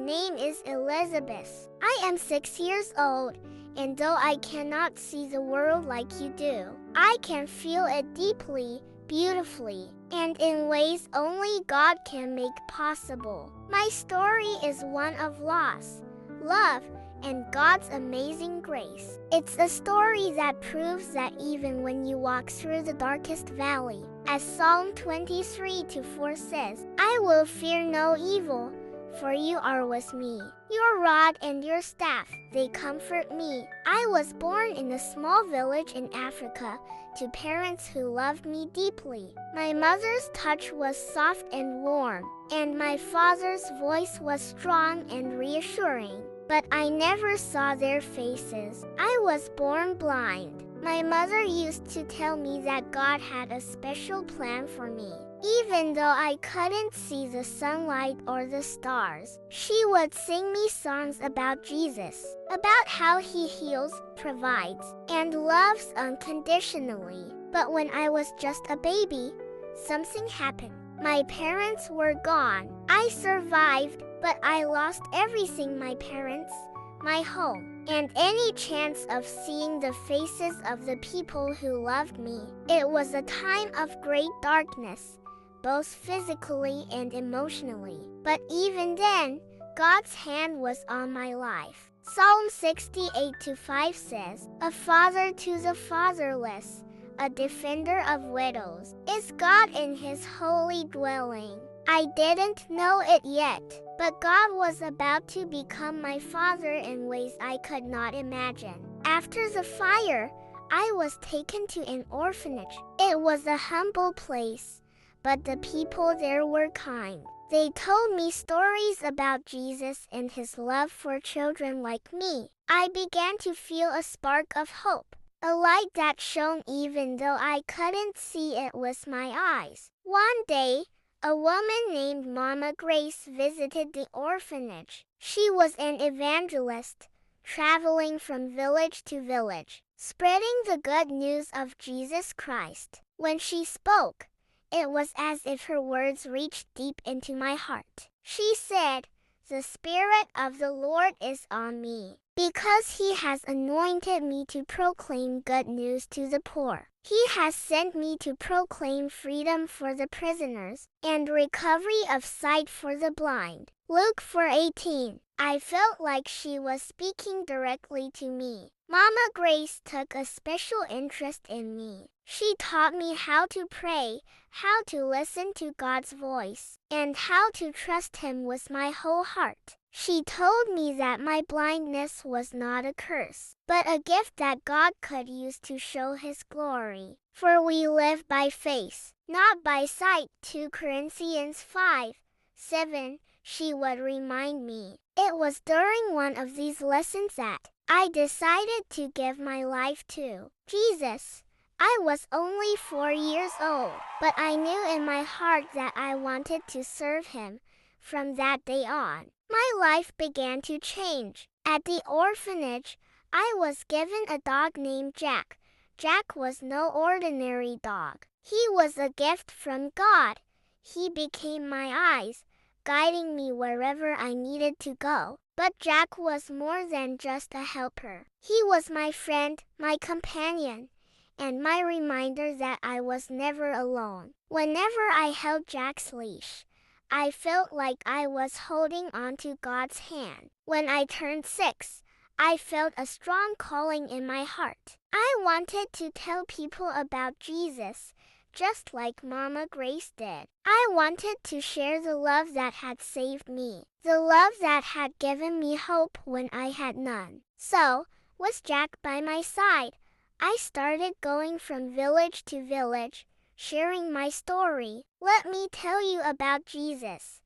name is Elizabeth. I am 6 years old, and though I cannot see the world like you do, I can feel it deeply, beautifully, and in ways only God can make possible. My story is one of loss, love, and God's amazing grace. It's a story that proves that even when you walk through the darkest valley, as Psalm 23:4 says, I will fear no evil, for you are with me. Your rod and your staff, they comfort me. I was born in a small village in Africa to parents who loved me deeply. My mother's touch was soft and warm, and my father's voice was strong and reassuring. But I never saw their faces. I was born blind. My mother used to tell me that God had a special plan for me. Even though I couldn't see the sunlight or the stars, she would sing me songs about Jesus, about how he heals, provides, and loves unconditionally. But when I was just a baby, something happened. My parents were gone. I survived, but I lost everything: my parents, my home, and any chance of seeing the faces of the people who loved me. It was a time of great darkness, both physically and emotionally. But even then, God's hand was on my life. Psalm 68:5 says, A father to the fatherless, a defender of widows, is God in his holy dwelling. I didn't know it yet, but God was about to become my father in ways I could not imagine. After the fire, I was taken to an orphanage. It was a humble place, but the people there were kind. They told me stories about Jesus and his love for children like me. I began to feel a spark of hope, a light that shone even though I couldn't see it with my eyes. One day, a woman named Mama Grace visited the orphanage. She was an evangelist, traveling from village to village, spreading the good news of Jesus Christ. When she spoke, it was as if her words reached deep into my heart. She said, The Spirit of the Lord is on me, because he has anointed me to proclaim good news to the poor. He has sent me to proclaim freedom for the prisoners and recovery of sight for the blind. Luke 4:18. I felt like she was speaking directly to me. Mama Grace took a special interest in me. She taught me how to pray, how to listen to God's voice, and how to trust him with my whole heart. She told me that my blindness was not a curse, but a gift that God could use to show his glory. For we live by faith, not by sight. 2 Corinthians 5:7. She would remind me. It was during one of these lessons that I decided to give my life to Jesus. I was only 4 years old, but I knew in my heart that I wanted to serve him. From that day on, my life began to change. At the orphanage, I was given a dog named Jack. Jack was no ordinary dog. He was a gift from God. He became my eyes, guiding me wherever I needed to go. But Jack was more than just a helper. He was my friend, my companion, and my reminder that I was never alone. Whenever I held Jack's leash, I felt like I was holding on to God's hand. When I turned 6, I felt a strong calling in my heart. I wanted to tell people about Jesus, just like Mama Grace did. I wanted to share the love that had saved me, the love that had given me hope when I had none. So, with Jack by my side, I started going from village to village, sharing my story. Let me tell you about Jesus,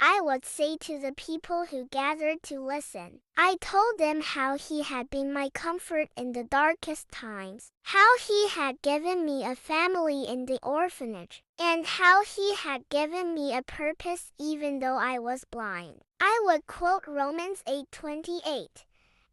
I would say to the people who gathered to listen. I told them how he had been my comfort in the darkest times, how he had given me a family in the orphanage, and how he had given me a purpose even though I was blind. I would quote Romans 8:28.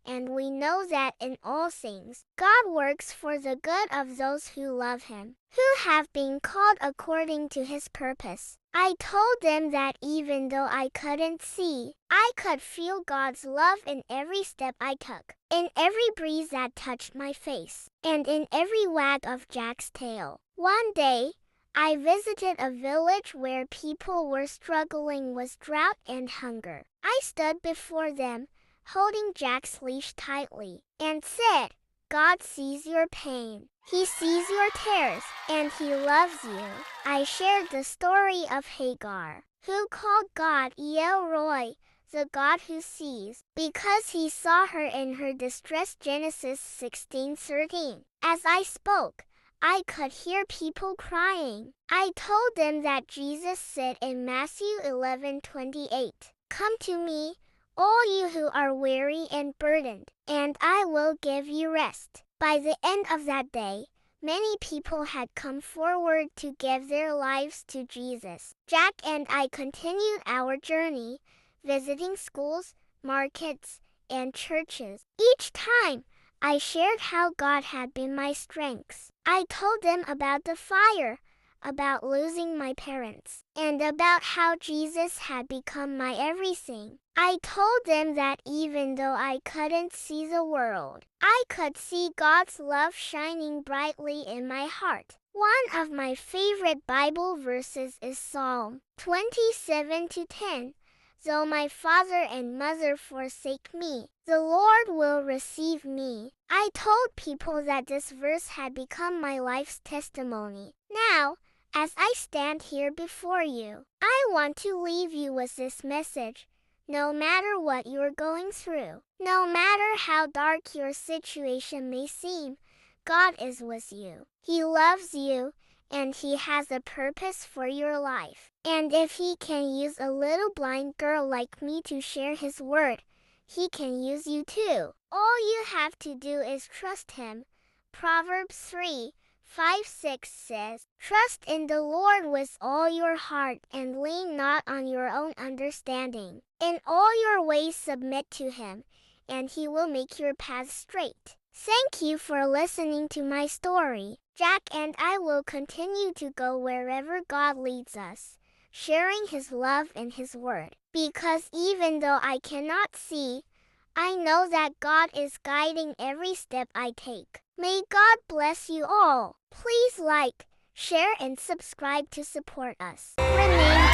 and we know that in all things, God works for the good of those who love him, who have been called according to his purpose. I told them that even though I couldn't see, I could feel God's love in every step I took, in every breeze that touched my face, and in every wag of Jack's tail. One day, I visited a village where people were struggling with drought and hunger. I stood before them, holding Jack's leash tightly, and said, God sees your pain. He sees your tears, and he loves you. I shared the story of Hagar, who called God El Roi, the God who sees, because he saw her in her distress. Genesis 16:13. As I spoke, I could hear people crying. I told them that Jesus said in Matthew 11:28, Come to me, all you who are weary and burdened, and I will give you rest. By the end of that day, many people had come forward to give their lives to Jesus. Jack and I continued our journey, visiting schools, markets, and churches. Each time, I shared how God had been my strength. I told them about the fire, about losing my parents, and about how Jesus had become my everything. I told them that even though I couldn't see the world, I could see God's love shining brightly in my heart. One of my favorite Bible verses is Psalm 27:10. Though my father and mother forsake me, the Lord will receive me. I told people that this verse had become my life's testimony. Now, as I stand here before you, I want to leave you with this message. No matter what you're going through, no matter how dark your situation may seem, God is with you. He loves you, and he has a purpose for your life. And if he can use a little blind girl like me to share his word, he can use you too. All you have to do is trust him. Proverbs 3:5-6 says, Trust in the Lord with all your heart and lean not on your own understanding. In all your ways submit to him, and he will make your path straight. Thank you for listening to my story. Jack and I will continue to go wherever God leads us, sharing his love and his word. Because even though I cannot see, I know that God is guiding every step I take. May God bless you all. Please like, share, and subscribe to support us. Remain